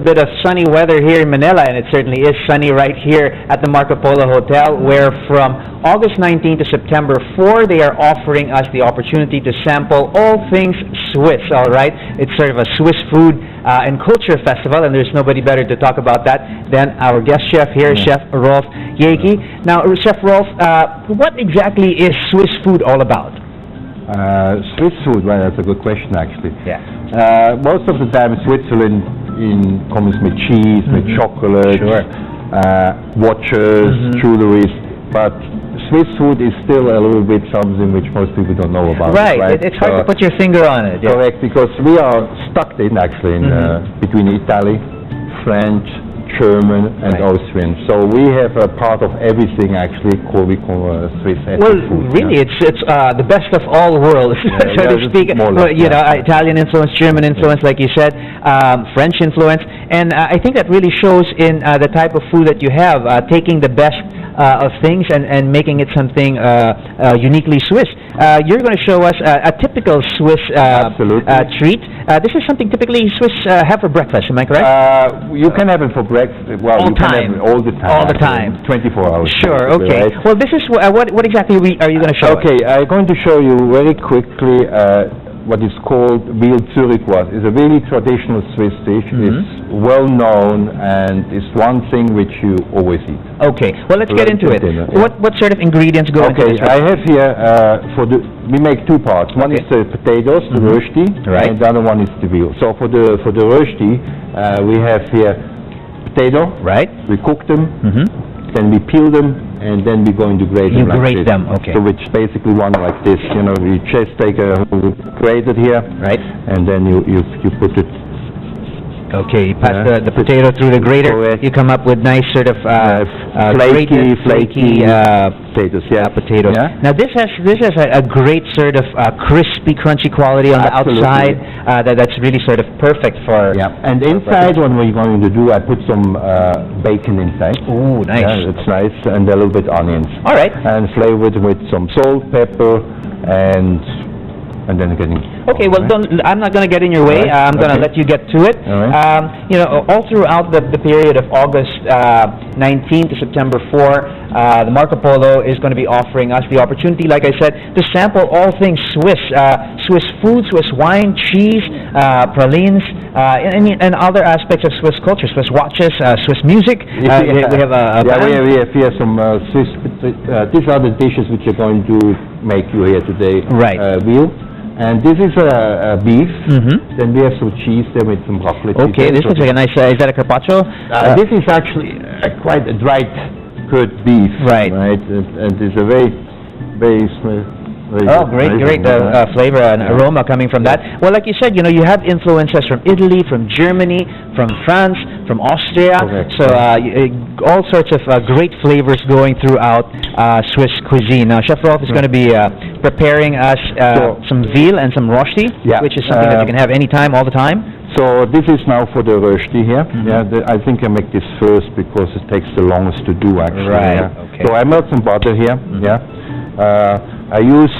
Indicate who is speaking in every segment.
Speaker 1: bit of sunny weather here in Manila, and it certainly is sunny right here at the Marco Polo Hotel, where from August 19 to September 4, they are offering us the opportunity to sample all things Swiss, all right? It's sort of a Swiss food and culture festival, and there's nobody better to talk about that than our guest chef here, Chef Rolf Yeki. Now, Chef Rolf, what exactly is Swiss food all about?
Speaker 2: Swiss food, well, that's a good question, actually.
Speaker 1: Yeah.
Speaker 2: Most of the time, Switzerland comes with cheese, with chocolate, watches, jewelries, but Swiss food is still a little bit something which most people don't know about.
Speaker 1: Right, it's hard to put your finger on it. Yeah.
Speaker 2: Correct, because we are stuck in, actually, between Italy, French, German, and Austrian. So we have a part of everything, actually, we call Swiss ethnic food.
Speaker 1: Really, it's the best of all worlds, so to speak. Italian influence, German influence, like you said, French influence, and I think that really shows in the type of food that you have, taking the best of things and making it something uniquely Swiss. You're going to show us a typical Swiss treat. This is something typically Swiss have for breakfast, am I correct?
Speaker 2: You can have it for breakfast. Well,
Speaker 1: all
Speaker 2: you can have it all the time.
Speaker 1: All the time.
Speaker 2: 24 hours.
Speaker 1: Sure, okay.
Speaker 2: Right?
Speaker 1: Well, this is what exactly are you going to show us?
Speaker 2: Okay, I'm going to show you very quickly what is called veal Zurichoise. It's a really traditional Swiss dish. It's well known, and it's one thing which you always eat.
Speaker 1: Okay, well, let's get into it. What sort of ingredients go into this?
Speaker 2: Okay, I have here, we make two parts. One is the potatoes, the rösti, and the other one is the veal. So for the rösti, we have here potato. Right. We cook them, then we peel them, and then we're going to grate them.
Speaker 1: You grate them, okay.
Speaker 2: So it's basically one like this. You know, you just take grate it here, right, and then you put it.
Speaker 1: Okay, you pass the potato through the grater. You come up with nice sort of
Speaker 2: flaky potatoes.
Speaker 1: Potatoes. Yeah. Now this has a great sort of crispy, crunchy quality on the outside. That's really sort of perfect for.
Speaker 2: Yeah. And inside, what we're going to do, I put some bacon inside.
Speaker 1: Ooh, nice.
Speaker 2: Yeah, it's nice, and a little bit onions.
Speaker 1: All right.
Speaker 2: And flavor it with some salt, pepper, and then getting.
Speaker 1: Okay, well, I'm not going to get in your way. I'm going to let you get to it. All throughout the period of August 19 to September 4, the Marco Polo is going to be offering us the opportunity, like I said, to sample all things Swiss, Swiss food, Swiss wine, cheese, pralines, and other aspects of Swiss culture, Swiss watches, Swiss music. We have
Speaker 2: we have here some Swiss. These are the dishes which are going to make you here today.
Speaker 1: Right.
Speaker 2: Veal. And this is a beef. Then we have some cheese there with some broccoli.
Speaker 1: Okay, this looks like a nice. Is that a carpaccio?
Speaker 2: This is actually quite a dried cured beef. Right. And it's a very
Speaker 1: great flavor and aroma coming from that. Well, like you said, you have influences from Italy, from Germany, from France, from Austria. So all sorts of great flavors going throughout Swiss cuisine. Now, Chef Rolf is going to be preparing us some veal and some rösti, which is something that you can have anytime, all the time.
Speaker 2: So this is now for the rösti here. I think I make this first because it takes the longest to do, actually.
Speaker 1: Right. Okay.
Speaker 2: So I melt some butter here. I use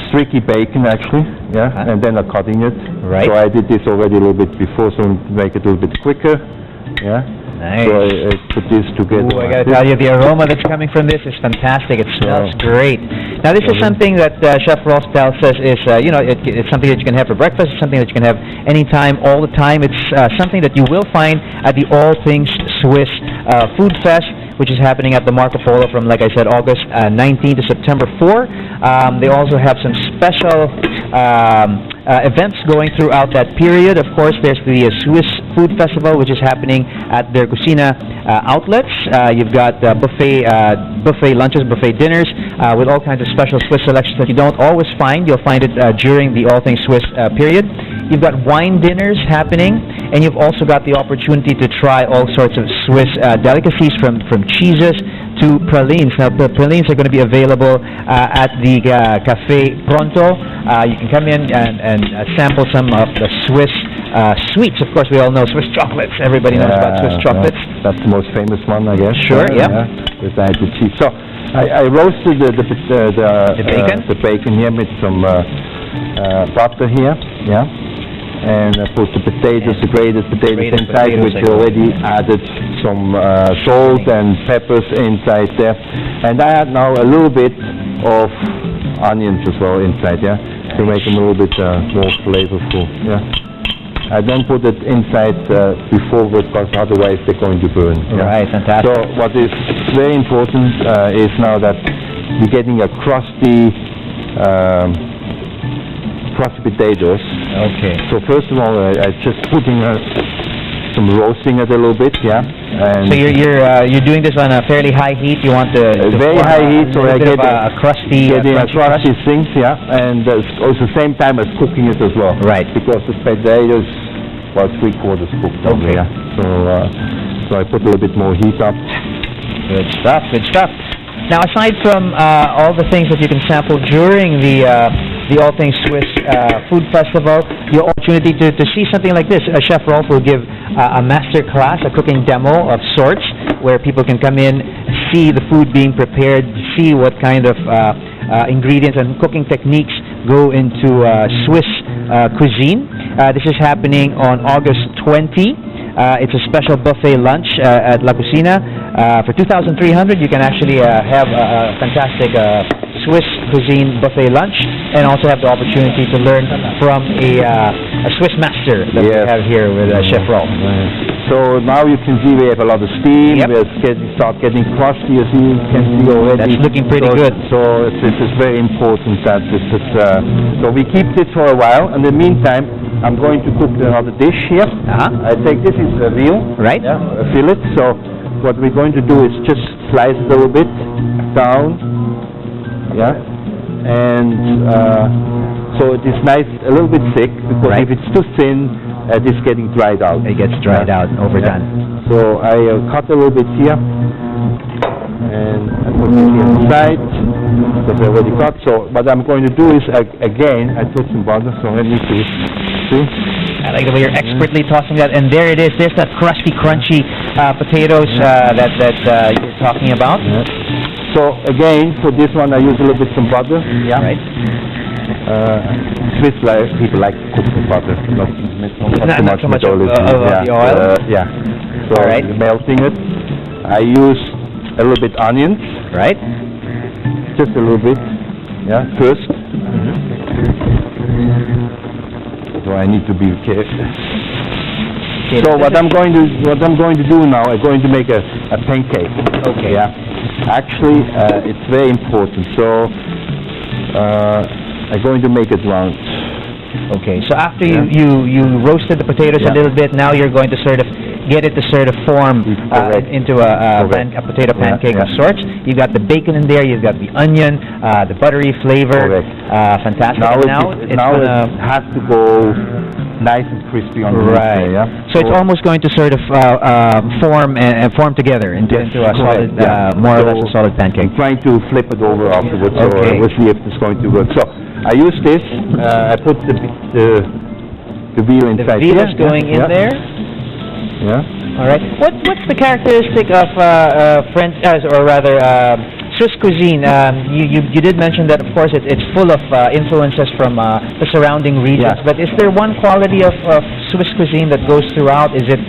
Speaker 2: streaky bacon, actually, and then I'm cutting it. Right. So I did this already a little bit before, so to make it a little bit quicker. Nice. So I put this together.
Speaker 1: I got to tell you, the aroma that's coming from this is fantastic. It smells great. Now, this is something that Chef Rolf tells us is, it's something that you can have for breakfast. It's something that you can have anytime, all the time. It's something that you will find at the All Things Swiss Food Fest, which is happening at the Marco Polo from, like I said, August 19 to September 4. They also have some special events going throughout that period. Of course, there's the Swiss Food Festival, which is happening at their Cucina outlets. You've got buffet lunches, buffet dinners with all kinds of special Swiss selections that you don't always find. You'll find it during the All Things Swiss period. You've got wine dinners happening, and you've also got the opportunity to try all sorts of Swiss delicacies from cheeses to pralines. Now, the pralines are going to be available at the Cafe Pronto. You can come in and sample some of the Swiss sweets. Of course, we all know Swiss chocolates. Everybody knows about Swiss chocolates.
Speaker 2: That's the most famous one, I guess.
Speaker 1: Sure,
Speaker 2: Besides the cheese. So, I roasted the bacon here with some butter here, and I put the potatoes, the grated potatoes inside, which already added some salt and peppers inside there. And I add now a little bit of onions as well inside, yeah, to make them a little bit more flavorful, yeah. I don't put it inside before, because otherwise they're going to burn. Yeah?
Speaker 1: Right, fantastic.
Speaker 2: So what is very important is now that you're getting a crusty potatoes.
Speaker 1: Okay.
Speaker 2: So first of all, I just putting some roasting it a little bit, yeah. And
Speaker 1: so you're doing this on a fairly high heat. You want the
Speaker 2: very high heat, so I get
Speaker 1: a crusty,
Speaker 2: crusty things, yeah. And also same time as cooking it as well,
Speaker 1: right?
Speaker 2: Because the potatoes about 3/4 cooked.
Speaker 1: Okay.
Speaker 2: Yeah. So I put a little bit more heat up.
Speaker 1: Good stuff. Good stuff. Now, aside from all the things that you can sample during the All Things Swiss Food Festival, your opportunity to see something like this. Chef Rolf will give a master class, a cooking demo of sorts, where people can come in, see the food being prepared, see what kind of ingredients and cooking techniques go into Swiss cuisine. This is happening on August 20. It's a special buffet lunch at La Cucina. For 2,300, you can actually have a fantastic Swiss cuisine buffet lunch, and also have the opportunity to learn from a Swiss master that we have here with Chef Rolf.
Speaker 2: So now you can see we have a lot of steam.
Speaker 1: Yep.
Speaker 2: We're start getting crusty. You can see already.
Speaker 1: That's looking pretty good.
Speaker 2: So it is very important that this is. So we keep this for a while. In the meantime, I'm going to cook another dish here. I take this is a veal,
Speaker 1: right?
Speaker 2: Yeah, a fillet. So what we're going to do is just slice it a little bit down. Yeah, and so it is nice, a little bit thick, because if it's too thin, it's getting dried out.
Speaker 1: It gets dried out, overdone.
Speaker 2: Yeah. So I cut a little bit here, and I put it here on the side, because I already cut. So what I'm going to do is, again, I put some butter, so let me see.
Speaker 1: I like the way you're expertly tossing that, and there it is. There's that crusty, crunchy potatoes that you're talking about.
Speaker 2: Yeah. So again, for this one, I use a little bit some butter.
Speaker 1: Yeah. Right.
Speaker 2: Swiss people like to cook with butter, not too much
Speaker 1: of the oil.
Speaker 2: Yeah. So melting it. I use a little bit onions. Right. Just a little bit. Yeah. First. So I need to be careful. So what I'm going to do now, I'm going to make a pancake.
Speaker 1: Okay.
Speaker 2: Yeah. Actually, it's very important. So I'm going to make it round. Okay.
Speaker 1: So after you roasted the potatoes a little bit, now you're going to sort of get it to sort of form into a potato pancake of sorts. You've got the bacon in there. You've got the onion, the buttery flavor. Fantastic.
Speaker 2: Now it has to go nice and crispy on the inside, yeah.
Speaker 1: So it's almost going to sort of form together into a solid, more or less a solid pancake.
Speaker 2: I'm trying to flip it over afterwards, so we'll see if it's going to work. So I use this. I put the veal inside.
Speaker 1: The veal is going in there.
Speaker 2: Yeah.
Speaker 1: All right. What's the characteristic of French, or rather Swiss cuisine? You did mention that, of course, it's full of influences from the surrounding regions. But is there one quality of Swiss cuisine that goes throughout? Is it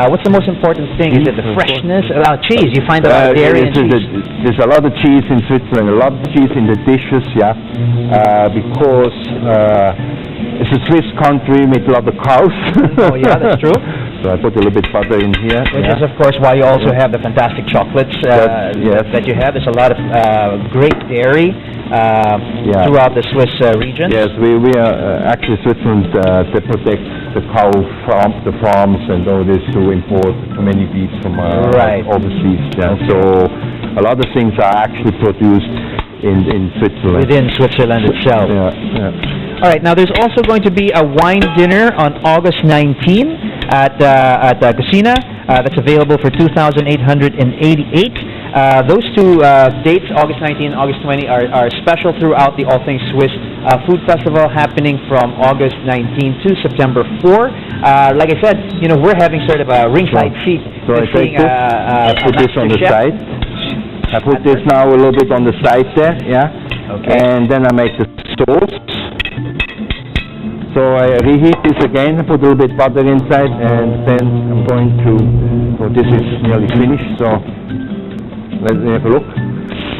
Speaker 1: what's the most important thing? Is it the freshness? Cheese. You find a lot of dairy and cheese.
Speaker 2: There's a lot of cheese in Switzerland. A lot of cheese in the dishes. Yeah. Because it's a Swiss country with a lot of cows.
Speaker 1: Oh yeah, that's true.
Speaker 2: So I put a little bit butter in here.
Speaker 1: Which is, of course, why you also have the fantastic chocolates that you have. There's a lot of great dairy throughout the Swiss region.
Speaker 2: Yes, we are actually Switzerland. They protect the farms and all this to import many beets from overseas. Yeah. So a lot of things are actually produced in Switzerland.
Speaker 1: Within Switzerland itself.
Speaker 2: Yeah.
Speaker 1: All right. Now, there's also going to be a wine dinner on August 19 at Cucina. That's available for 2,888. Those two dates, August 19 and August 20, are special throughout the All Things Swiss Food Festival, happening from August 19 to September 4. Like I said, we're having sort of a ringside seat.
Speaker 2: So I take this, I put this on the side. I put this now a little bit on the side there, yeah. Okay. And then I make the sauce. So I reheat this again, put a little bit butter inside, and then I'm going to, so this is nearly finished, so let's have a look.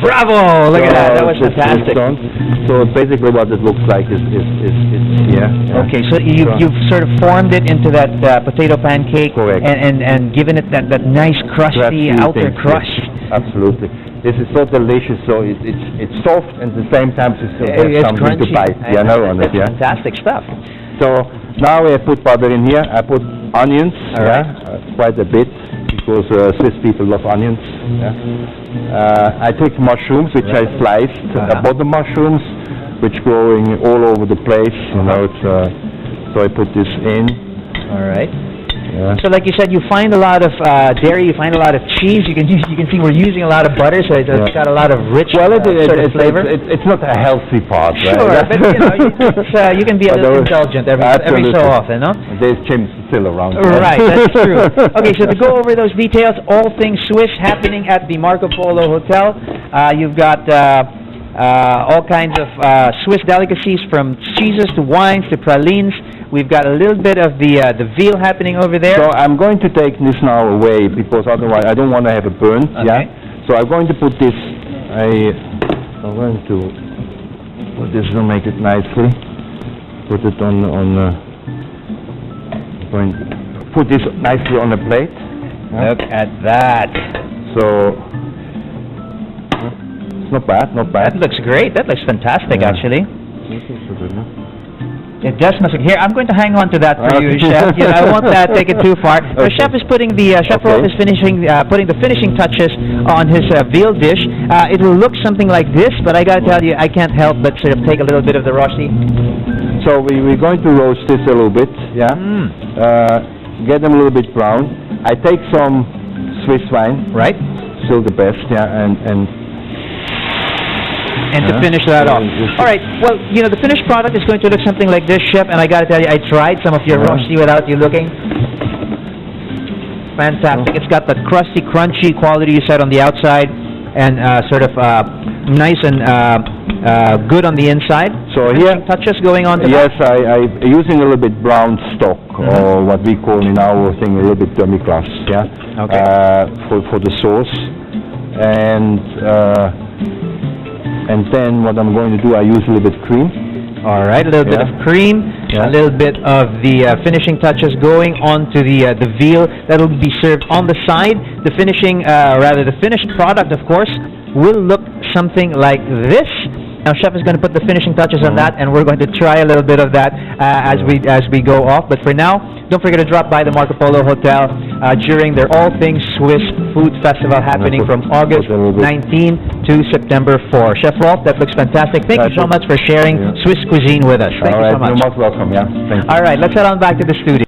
Speaker 1: Bravo! Look at that was fantastic.
Speaker 2: So basically what it looks like is here.
Speaker 1: Okay, so you've sort of formed it into that potato pancake.
Speaker 2: Correct.
Speaker 1: And given it that nice crusty outer crust.
Speaker 2: Yes, absolutely. This is so delicious, so it's soft and at the same time you still have something
Speaker 1: crunchy.
Speaker 2: to bite.
Speaker 1: Fantastic stuff.
Speaker 2: So now I put butter in here. I put onions, quite a bit, because Swiss people love onions. I take mushrooms, which I sliced, bottom mushrooms, which growing all over the place. You know, so I put this in.
Speaker 1: All right.
Speaker 2: Yeah.
Speaker 1: So, like you said, you find a lot of dairy, you find a lot of cheese. You can see we're using a lot of butter, so it's got a lot of rich sort of flavor.
Speaker 2: It's not a healthy part, right?
Speaker 1: Sure, but you can be a little indulgent every so often, no?
Speaker 2: There's chimps still around.
Speaker 1: Right, that's true. Okay, so to go over those details, all things Swiss happening at the Marco Polo Hotel. You've got all kinds of Swiss delicacies, from cheeses to wines to pralines. We've got a little bit of the veal happening over there.
Speaker 2: So I'm going to take this now away, because otherwise I don't want to have a burn.
Speaker 1: Okay.
Speaker 2: Yeah. So I'm going to put this. I'm going to put this to make it nicely. Put it on. Going to put this nicely on a plate.
Speaker 1: Look at that.
Speaker 2: So not bad, not bad.
Speaker 1: That looks great. That looks fantastic, actually. It does smell good. Here, I'm going to hang on to that for you, Chef. I won't take it too far. The chef is putting Chef Rolf is putting the finishing touches on his veal dish. It will look something like this, but I got to tell you, I can't help but sort of take a little bit of the rosti.
Speaker 2: So we're going to roast this a little bit, get them a little bit brown. I take some Swiss wine,
Speaker 1: right?
Speaker 2: Still the best,
Speaker 1: and to finish that off. All right, well, the finished product is going to look something like this, Chef, and I got to tell you, I tried some of your rosti without you looking. Fantastic. It's got the crusty, crunchy quality you said on the outside, and sort of nice and good on the inside. So here, touches going on to
Speaker 2: that? Yes, I'm using a little bit brown stock, or what we call in our thing a little bit demi-glace, for the sauce. And then what I'm going to do, I use a little bit of cream.
Speaker 1: All right, a little bit of cream, a little bit of the finishing touches going onto the veal. That'll be served on the side. The finished product, of course, will look something like this. Now, Chef is going to put the finishing touches on that, and we're going to try a little bit of that as we go off. But for now, don't forget to drop by the Marco Polo Hotel during their All Things Swiss Food Festival happening from August 19 to September 4. Chef Rolf, that looks fantastic. Thank you so much for sharing Swiss cuisine with us. Thank you so much.
Speaker 2: You're most welcome. Thank you.
Speaker 1: All right, let's head on back to the studio.